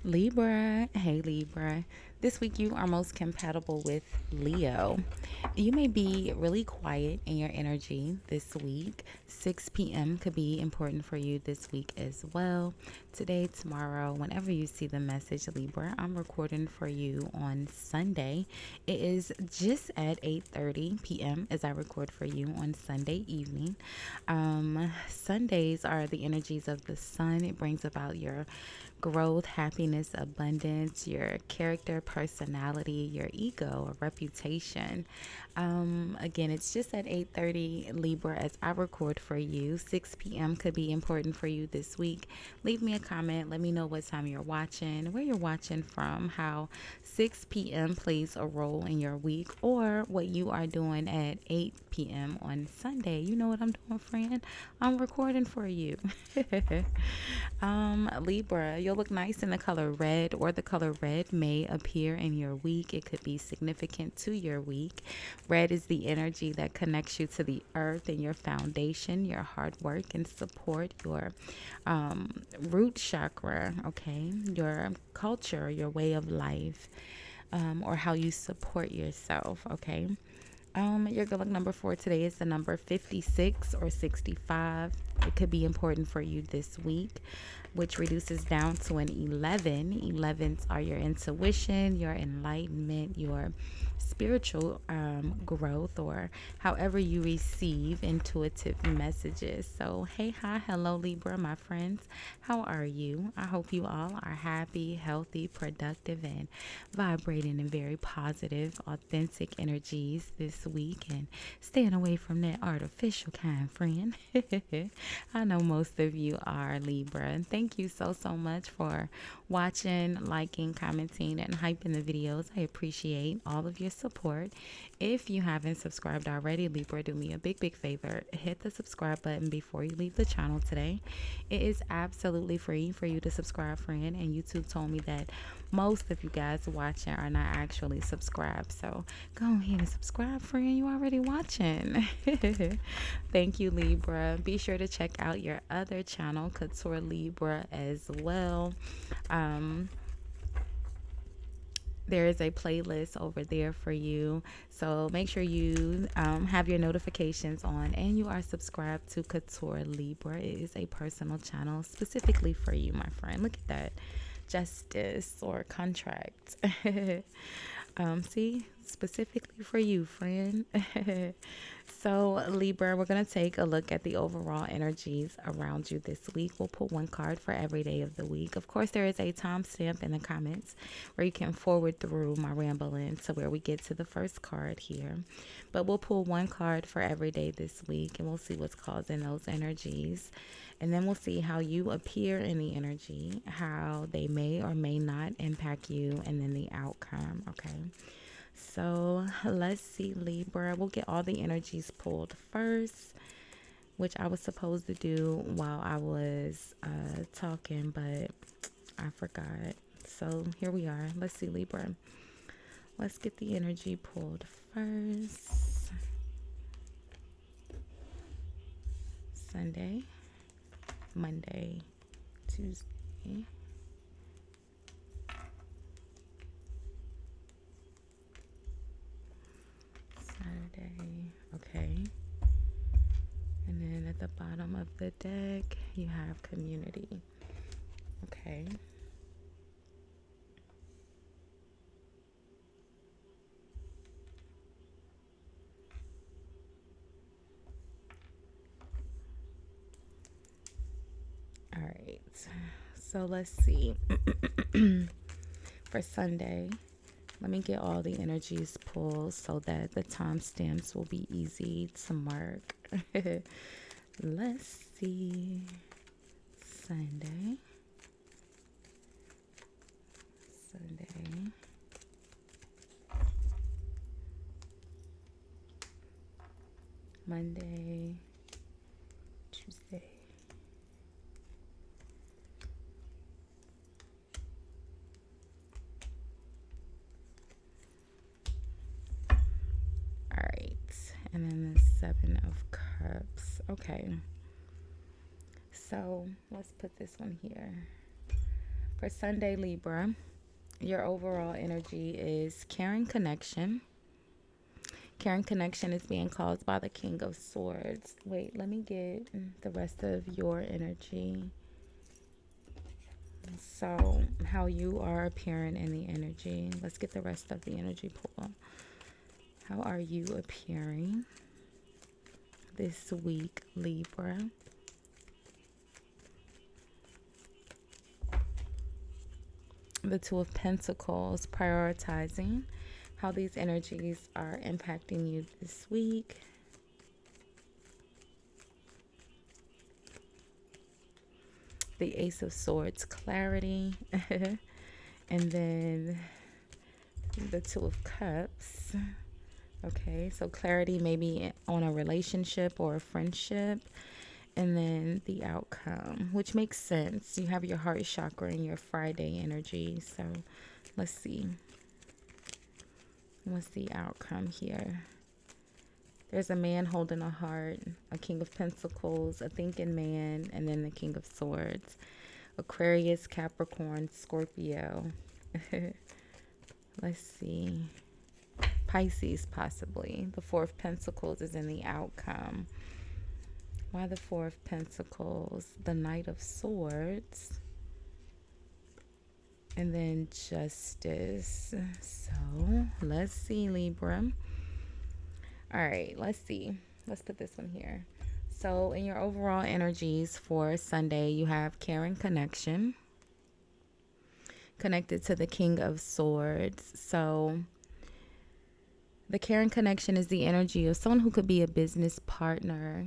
Libra, hey Libra. This week you are most compatible with Leo. You may be really quiet in your energy this week. 6 p.m. could be important for you this week as well. Today, tomorrow, whenever you see the message Libra, I'm recording for you on Sunday. It is just at 8:30 p.m. as I record for you on Sunday evening. Sundays are the energies of the sun. It brings about your growth, happiness, abundance, your character, personality, your ego, or reputation. Again, it's just at 8:30 Libra as I record for you. 6 p.m. could be important for you this week. Leave me a comment. Let me know what time you're watching, where you're watching from, how 6 p.m. plays a role in your week, or what you are doing at 8 p.m. on Sunday. You know what I'm doing, friend? I'm recording for you. Libra, you'll look nice in the color red, or the color red may appear in your week. It could be significant to your week. Red is the energy that connects you to the earth and your foundation, your hard work and support, your root chakra, okay, your culture, your way of life, or how you support yourself, okay. Your good luck number for today is the number 56 or 65. It could be important for you this week, which reduces down to an 11. 11s are your intuition, your enlightenment, your spiritual growth, or however you receive intuitive messages. So, hey, hi, hello, Libra, my friends. How are you? I hope you all are happy, healthy, productive, and vibrating in very positive, authentic energies this week and staying away from that artificial kind, friend. I know most of you are Libra. And thank you so much for watching, liking, commenting, and hyping the videos. I appreciate all of your support. If you haven't subscribed already, Libra, do me a big favor. Hit the subscribe button before you leave the channel today. It is absolutely free for you to subscribe, friend. And YouTube told me that most of you guys watching are not actually subscribed. So go ahead and subscribe, friend. You already watching. Thank you, Libra. Be sure to check out your other channel, Couture Libra, as well. Um, there is a playlist over there for you. So make sure you have your notifications on and you are subscribed to Couture Libra. It is a personal channel specifically for you, my friend. Look at that. Justice or contract. See, specifically for you, friend. So, Libra, we're going to take a look at the overall energies around you this week. We'll pull one card for every day of the week. Of course, there is a timestamp in the comments where you can forward through my rambling to where we get to the first card here. But we'll pull one card for every day this week and we'll see what's causing those energies. And then we'll see how you appear in the energy, how they may or may not impact you, and then the outcome, okay? So let's see, Libra. We'll get all the energies pulled first, which I was supposed to do while I was talking, but I forgot. So here we are. Let's see, Libra. Let's get the energy pulled first. Sunday, Monday, Tuesday, Saturday, okay. And then at the bottom of the deck, you have community, okay. All right, so let's see. For Sunday, let me get all the energies pulled so that the timestamps will be easy to mark. Let's see. Sunday. Sunday. Monday. Tuesday. All right, and then the Seven of Cups. Okay, so let's put this one here. For Sunday, Libra, your overall energy is caring connection. Caring connection is being caused by the King of Swords. Wait, let me get the rest of your energy. So, how you are appearing in the energy. Let's get the rest of the energy pull. How are you appearing this week, Libra? The Two of Pentacles, prioritizing how these energies are impacting you this week. The Ace of Swords, clarity. And then the Two of Cups. Okay, so clarity maybe on a relationship or a friendship. And then the outcome, which makes sense. You have your heart chakra and your Friday energy. So let's see. What's the outcome here? There's a man holding a heart, a King of Pentacles, a thinking man, and then the King of Swords. Aquarius, Capricorn, Scorpio. Let's see. Pisces, possibly. The Four of Pentacles is in the outcome. Why the Four of Pentacles? The Knight of Swords. And then Justice. So, let's see, Libra. All right, let's see. Let's put this one here. So, in your overall energies for Sunday, you have caring connection. Connected to the King of Swords. So, the caring connection is the energy of someone who could be a business partner,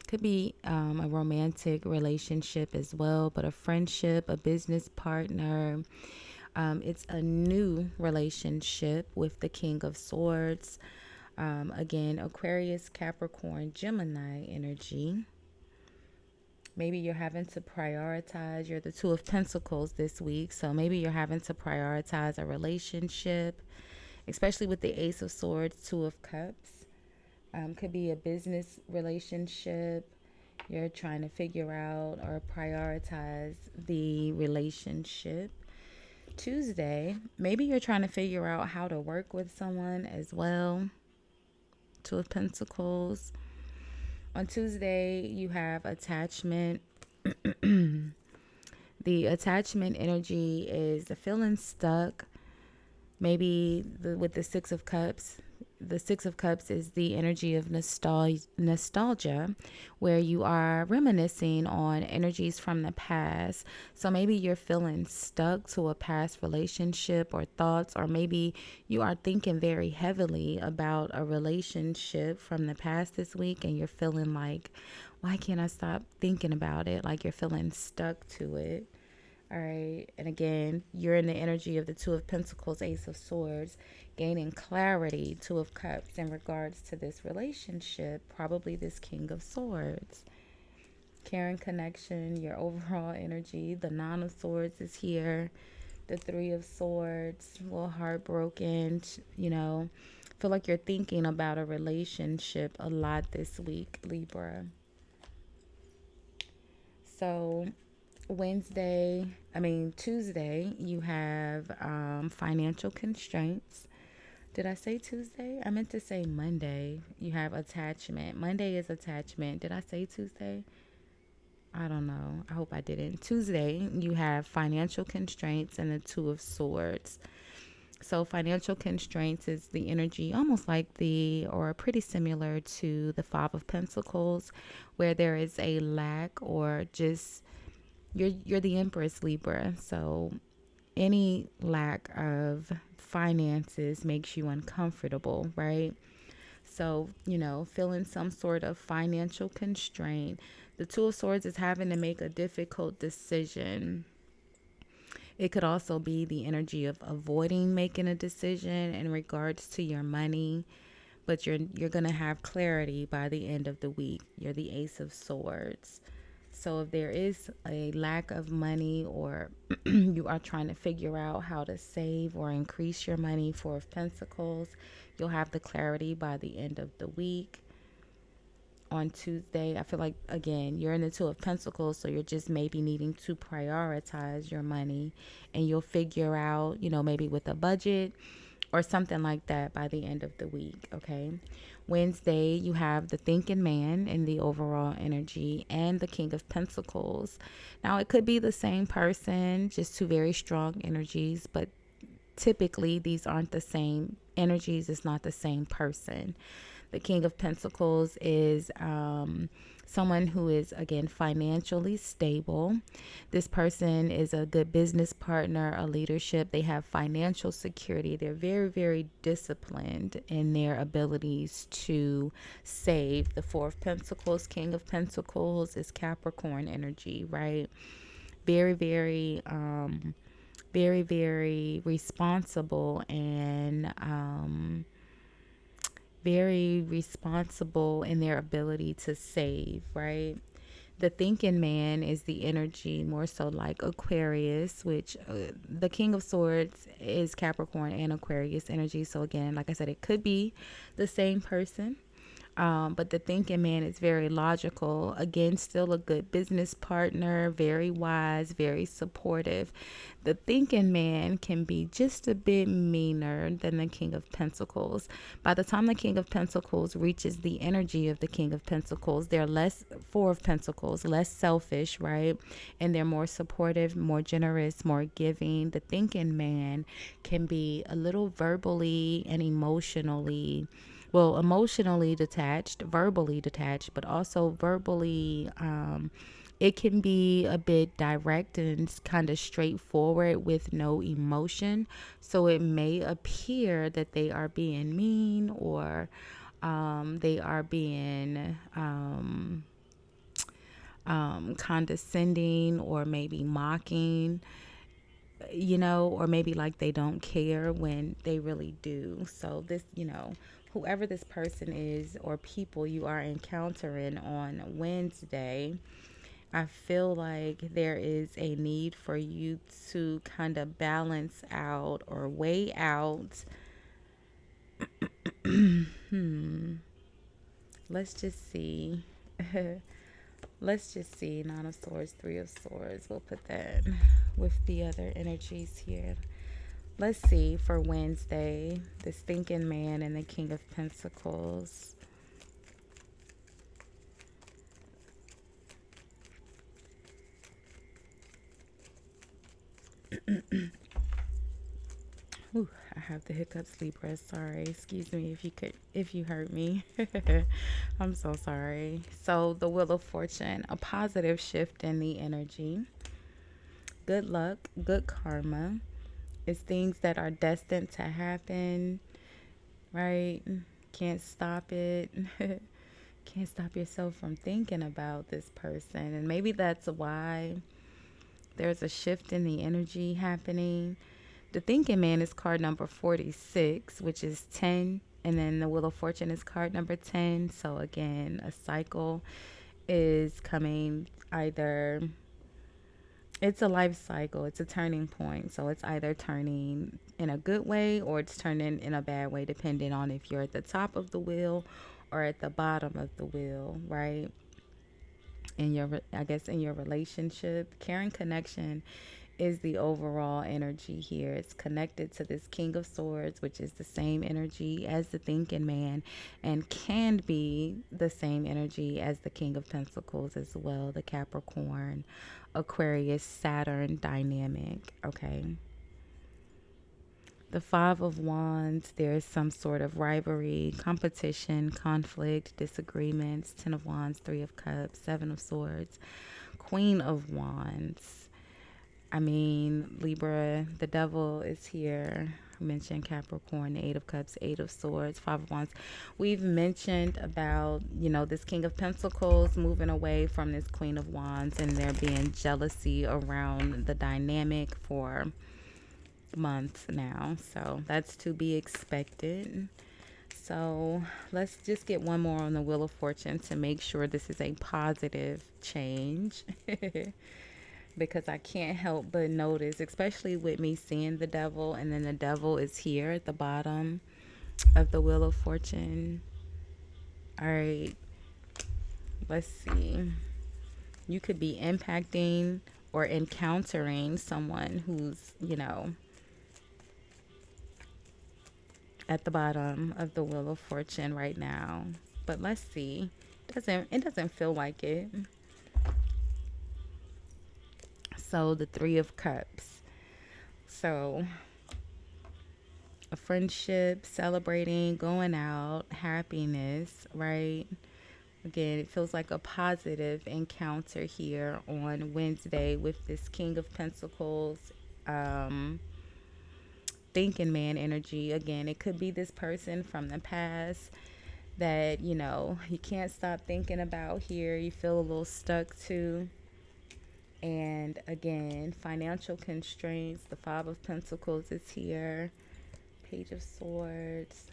could be a romantic relationship as well, but a friendship, a business partner. It's a new relationship with the King of Swords. Again, Aquarius, Capricorn, Gemini energy. Maybe you're having to prioritize. You're the Two of Pentacles this week, so maybe you're having to prioritize a relationship, especially with the Ace of Swords, Two of Cups. Could be a business relationship. You're trying to figure out or prioritize the relationship. Tuesday, maybe you're trying to figure out how to work with someone as well. Two of Pentacles. On Tuesday, you have attachment. The attachment energy is the feeling stuck. Maybe with the Six of Cups. The Six of Cups is the energy of nostalgia, where you are reminiscing on energies from the past. So maybe you're feeling stuck to a past relationship or thoughts, or maybe you are thinking very heavily about a relationship from the past this week, and you're feeling like, why can't I stop thinking about it? Like you're feeling stuck to it. All right. And again, you're in the energy of the Two of Pentacles, Ace of Swords, gaining clarity, Two of Cups in regards to this relationship, probably this King of Swords. Caring connection, your overall energy. The Nine of Swords is here. The Three of Swords, a little heartbroken, feel like you're thinking about a relationship a lot this week, Libra. So Tuesday, you have financial constraints. Did I say Tuesday? I meant to say Monday. You have attachment. Monday is attachment. Did I say Tuesday? I don't know. I hope I didn't. Tuesday, you have financial constraints and the Two of Swords. So financial constraints is the energy almost like or pretty similar to the Five of Pentacles, where there is a lack or just you're the Empress, Libra. So any lack of finances makes you uncomfortable, right? So, feeling some sort of financial constraint. The Two of Swords is having to make a difficult decision. It could also be the energy of avoiding making a decision in regards to your money, but you're going to have clarity by the end of the week. You're the Ace of Swords. So if there is a lack of money, or you are trying to figure out how to save or increase your money, Four of Pentacles, you'll have the clarity by the end of the week. on Tuesday. I feel like, again, you're in the Two of Pentacles, so you're just maybe needing to prioritize your money, and you'll figure out, maybe with a budget or something like that by the end of the week. Okay. Wednesday, you have the thinking man in the overall energy and the King of Pentacles. Now, it could be the same person, just two very strong energies, but typically these aren't the same energies. It's not the same person. The King of Pentacles is someone who is, again, financially stable. This person is a good business partner, a leadership. They have financial security. They're very, very disciplined in their abilities to save. The Four of Pentacles, King of Pentacles is Capricorn energy, right? Very, very, very responsible and very responsible in their ability to save, right? The thinking man is the energy more so like Aquarius, which the King of Swords is Capricorn and Aquarius energy. So again, like I said, it could be the same person. But the thinking man is very logical. Again, still a good business partner, very wise, very supportive. The thinking man can be just a bit meaner than the King of Pentacles. By the time the King of Pentacles reaches the energy of the King of Pentacles, they're less, Four of Pentacles, less selfish, right? And they're more supportive, more generous, more giving. The thinking man can be a little verbally and emotionally detached, verbally detached, but also verbally, it can be a bit direct and kind of straightforward with no emotion. So it may appear that they are being mean, or they are being condescending, or maybe mocking, or maybe like they don't care when they really do. So this, whoever this person is or people you are encountering on Wednesday, I feel like there is a need for you to kind of balance out or weigh out. Let's just see. Let's just see. Nine of Swords, Three of Swords. We'll put that with the other energies here. Let's see for Wednesday, the thinking man and the King of Pentacles. Ooh, I have the hiccups, Libra. Sorry. Excuse me if you heard me. I'm so sorry. So the Wheel of Fortune, a positive shift in the energy. Good luck, good karma. It's things that are destined to happen, right? Can't stop it. Can't stop yourself from thinking about this person. And maybe that's why there's a shift in the energy happening. The thinking man is card number 46, which is 10. And then the Wheel of Fortune is card number 10. So again, a cycle is coming. Either it's a life cycle, it's a turning point. So it's either turning in a good way or it's turning in a bad way, depending on if you're at the top of the wheel or at the bottom of the wheel, right? In your relationship, caring connection is the overall energy here. It's connected to this King of Swords, which is the same energy as the thinking man and can be the same energy as the King of Pentacles as well, the Capricorn, Aquarius, Saturn dynamic, okay? The Five of Wands, there is some sort of rivalry, competition, conflict, disagreements. Ten of Wands, Three of Cups, Seven of Swords, Queen of Wands. I mean, Libra, the devil is here. I mentioned Capricorn, the Eight of Cups, Eight of Swords, Five of Wands. We've mentioned about, this King of Pentacles moving away from this Queen of Wands, and there being jealousy around the dynamic for months now. So that's to be expected. So let's just get one more on the Wheel of Fortune to make sure this is a positive change. Because I can't help but notice, especially with me seeing the devil, and then the devil is here at the bottom of the Wheel of Fortune. All right. Let's see. You could be impacting or encountering someone who's, at the bottom of the Wheel of Fortune right now. But let's see. It doesn't feel like it. So the Three of Cups. So a friendship, celebrating, going out, happiness, right? Again, it feels like a positive encounter here on Wednesday with this King of Pentacles, um, thinking man energy. Again, it could be this person from the past that, you can't stop thinking about here. You feel a little stuck to. And again, financial constraints. The Five of Pentacles is here. Page of Swords.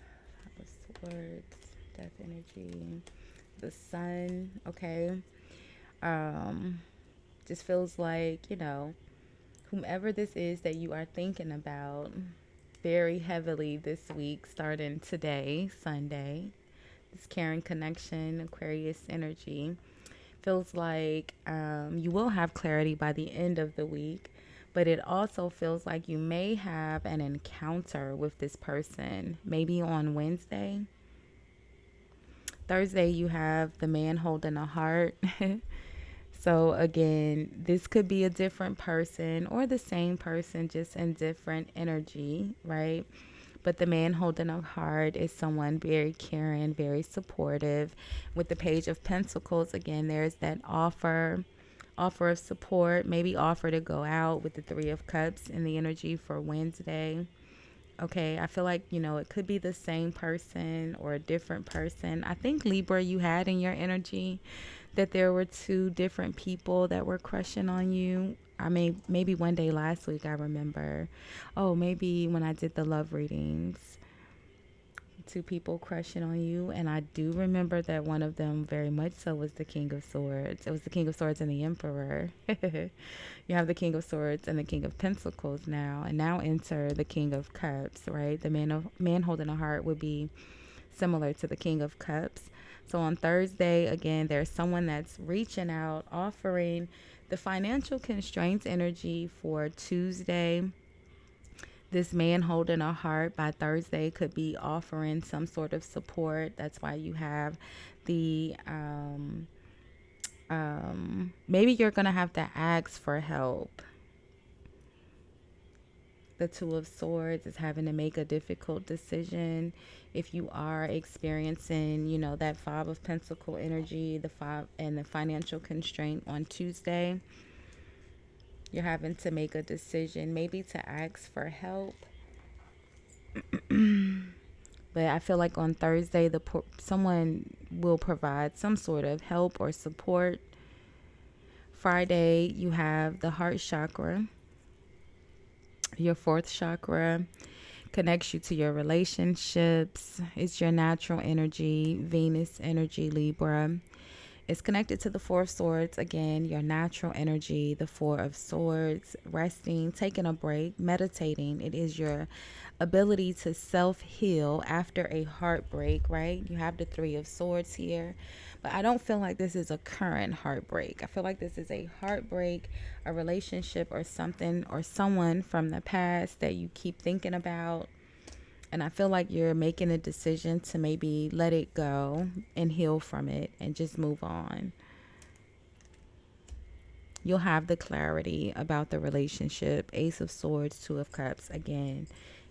Five of Swords. Death energy. The Sun. Okay. Just feels like, whomever this is that you are thinking about very heavily this week, starting today, Sunday. This caring connection, Aquarius energy. Feels like you will have clarity by the end of the week, but it also feels like you may have an encounter with this person, maybe on Wednesday. Thursday, you have the man holding a heart. So again, this could be a different person or the same person, just in different energy, right? But the man holding a heart is someone very caring, very supportive. With the Page of Pentacles, again, there's that offer of support, maybe offer to go out with the Three of Cups in the energy for Wednesday. Okay, I feel like, it could be the same person or a different person. I think, Libra, you had in your energy that there were two different people that were crushing on you. Maybe one day last week, I remember. Oh, maybe when I did the love readings, two people crushing on you. And I do remember that one of them very much so was the King of Swords. It was the King of Swords and the Emperor. You have the King of Swords and the King of Pentacles now. And now enter the King of Cups, right? The man holding a heart would be similar to the King of Cups. So on Thursday, again, there's someone that's reaching out, offering the financial constraints energy for Tuesday. This man holding a heart by Thursday could be offering some sort of support. That's why you have the maybe you're gonna have to ask for help. The Two of Swords is having to make a difficult decision. If you are experiencing, that Five of Pentacle energy, the five and the financial constraint on Tuesday, you're having to make a decision, maybe to ask for help. But I feel like on Thursday, someone will provide some sort of help or support. Friday, you have the heart chakra. Your fourth chakra connects you to your relationships. It's your natural energy, Venus energy, Libra. It's connected to the Four of Swords. Again, your natural energy, the Four of Swords, resting, taking a break, meditating. It is your ability to self-heal after a heartbreak, right? You have the Three of Swords here. But I don't feel like this is a current heartbreak. I feel like this is a heartbreak, a relationship or something or someone from the past that you keep thinking about. And I feel like you're making a decision to maybe let it go and heal from it and just move on. You'll have the clarity about the relationship. Ace of Swords, Two of Cups. Again,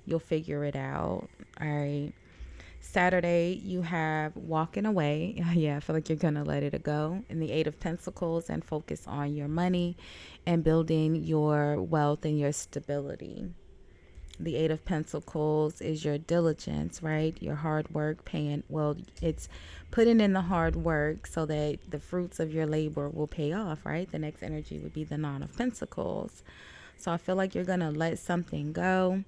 you'll figure it out. All right. Saturday, you have walking away. Yeah, I feel like you're going to let it go. And the Eight of Pentacles, and focus on your money and building your wealth and your stability. The Eight of Pentacles is your diligence, right? Your hard work, it's putting in the hard work so that the fruits of your labor will pay off, right? The next energy would be the Nine of Pentacles. So I feel like you're going to let something go.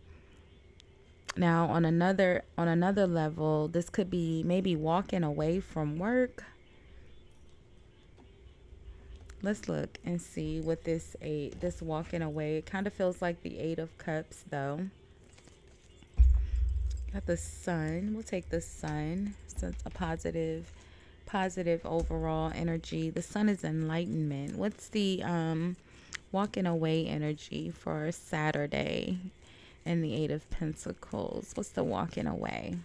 Now, on another level, this could be maybe walking away from work. Let's look and see what this walking away. It kind of feels like the Eight of Cups, though. Got the Sun. We'll take the Sun. So it's a positive positive overall energy. The sun is enlightenment. What's the walking away energy for Saturday and the Eight of Pentacles? What's the walking away?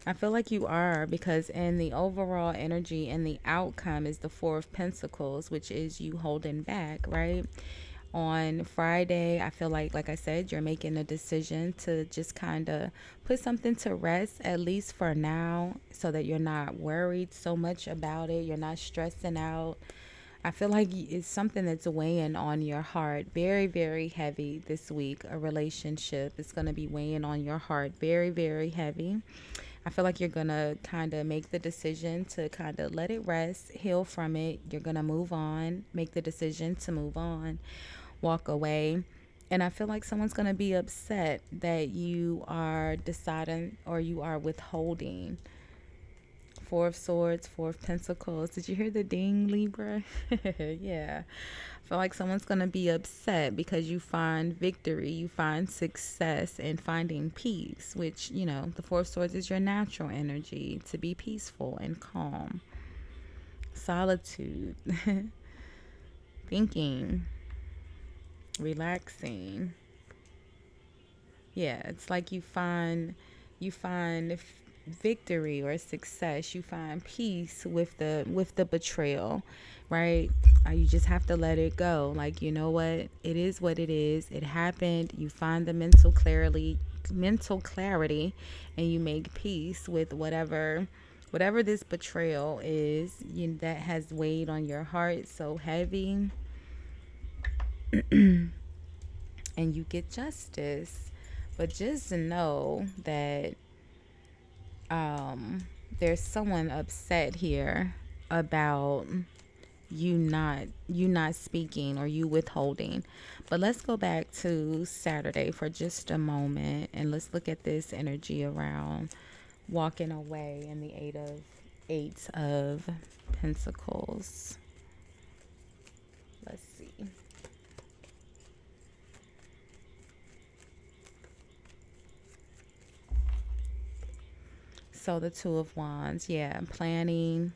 I feel like you are, because in the overall energy and the outcome is the Four of Pentacles, which is you holding back, right? On Friday, I feel like I said, you're making a decision to just kind of put something to rest, at least for now, so that you're not worried so much about it. You're not stressing out. I feel like it's something that's weighing on your heart very, very heavy this week. A relationship is going to be weighing on your heart very, very heavy. I feel like you're going to kind of make the decision to kind of let it rest, heal from it. You're going to move on, make the decision to move on, walk away. And I feel like someone's going to be upset that you are deciding or you are withholding. Four of Swords, Four of Pentacles. Did you hear the ding, Libra? Yeah. I feel like someone's going to be upset because you find victory, you find success in finding peace, which, you know, the Four of Swords is your natural energy, to be peaceful and calm. Solitude. Thinking. Relaxing. Yeah, it's like you find victory or success. You find peace with the betrayal, right? You just have to let it go. Like, you know what, it is what it is. It happened. You find the mental clarity, and you make peace with whatever this betrayal is, that has weighed on your heart so heavy. And you get justice. But just know that there's someone upset here about you not speaking, or you withholding. But let's go back to Saturday for just a moment, and let's look at this energy around walking away and the Eight of Pentacles. Let's see. So the Two of Wands, yeah, planning,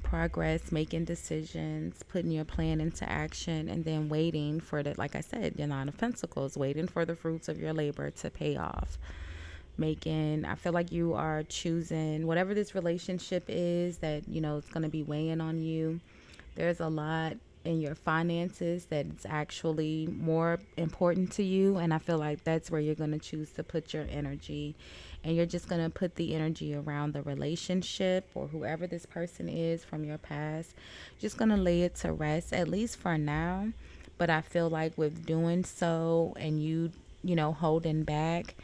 progress, making decisions, putting your plan into action, and then waiting for the, like I said, your Nine of Pentacles, waiting for the fruits of your labor to pay off. I feel like you are choosing whatever this relationship is that, it's going to be weighing on you. There's a lot in your finances that's actually more important to you, and I feel like that's where you're going to choose to put your energy. And you're just going to put the energy around the relationship or whoever this person is from your past. Just going to lay it to rest, at least for now. But I feel like with doing so, and holding back,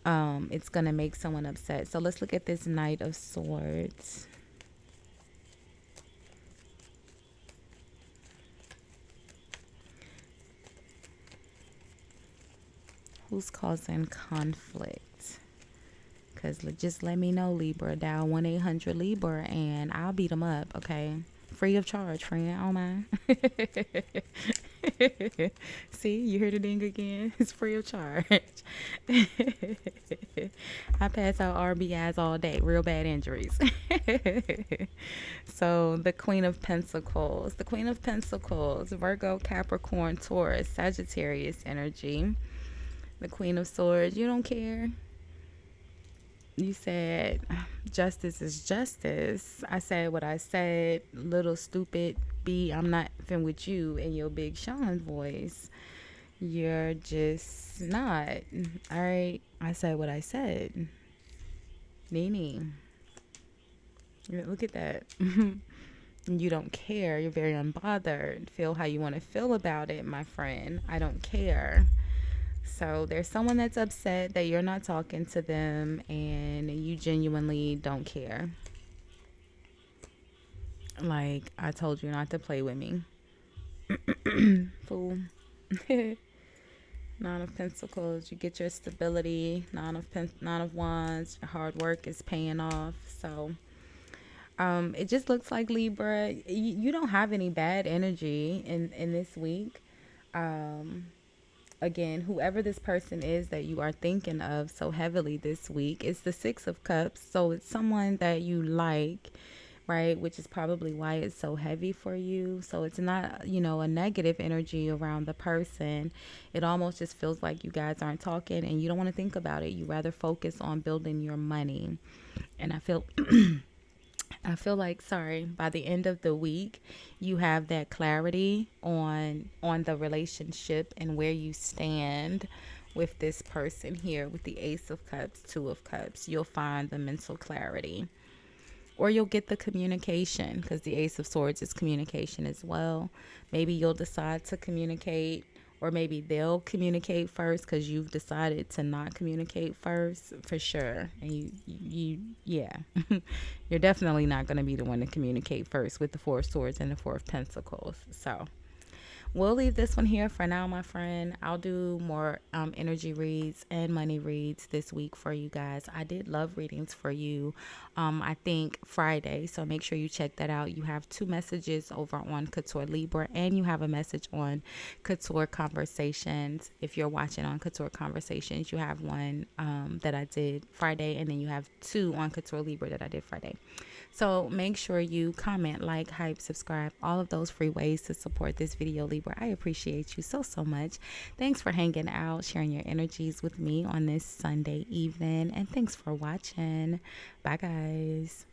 it's going to make someone upset. So let's look at this Knight of Swords. Who's causing conflict? Because just let me know, Libra. Dial 1-800-LIBRA and I'll beat them up, okay? Free of charge, friend. I don't mind. See, you heard the ding again? It's free of charge. I pass out RBIs all day. Real bad injuries. So the Queen of Pentacles. The Queen of Pentacles. Virgo, Capricorn, Taurus, Sagittarius energy. The Queen of Swords. You don't care. You said justice is justice. I said what I said. Little stupid B, I'm not effing with you in your Big Sean voice. You're just not. All right. I said what I said. Nene. Look at that. You don't care. You're very unbothered. Feel how you want to feel about it, my friend. I don't care. So there's someone that's upset that you're not talking to them and you genuinely don't care. Like, I told you not to play with me. Fool. Nine of Pentacles, you get your stability. Nine of Wands, your hard work is paying off. So it just looks like, Libra, you don't have any bad energy in this week. again, whoever this person is that you are thinking of so heavily this week, it's the Six of Cups. So it's someone that you like, right? Which is probably why it's so heavy for you. So it's not, a negative energy around the person. It almost just feels like you guys aren't talking and you don't want to think about it. You rather focus on building your money. And I feel like, sorry, by the end of the week, you have that clarity on the relationship and where you stand with this person here with the Ace of Cups, Two of Cups. You'll find the mental clarity, or you'll get the communication, because the Ace of Swords is communication as well. Maybe you'll decide to communicate, or maybe they'll communicate first because you've decided to not communicate first, for sure. And yeah, you're definitely not going to be the one to communicate first with the Four of Swords and the Four of Pentacles. So we'll leave this one here for now, my friend. I'll do more energy reads and money reads this week for you guys. I did love readings for you, I think Friday. So make sure you check that out. You have 2 messages over on Couture Libra, and you have a message on Couture Conversations. If you're watching on Couture Conversations, you have one that I did Friday, and then you have 2 on Couture Libra that I did Friday. So make sure you comment, like, hype, subscribe, all of those free ways to support this video, Libra. I appreciate you so, so much. Thanks for hanging out, sharing your energies with me on this Sunday evening. And thanks for watching. Bye, guys.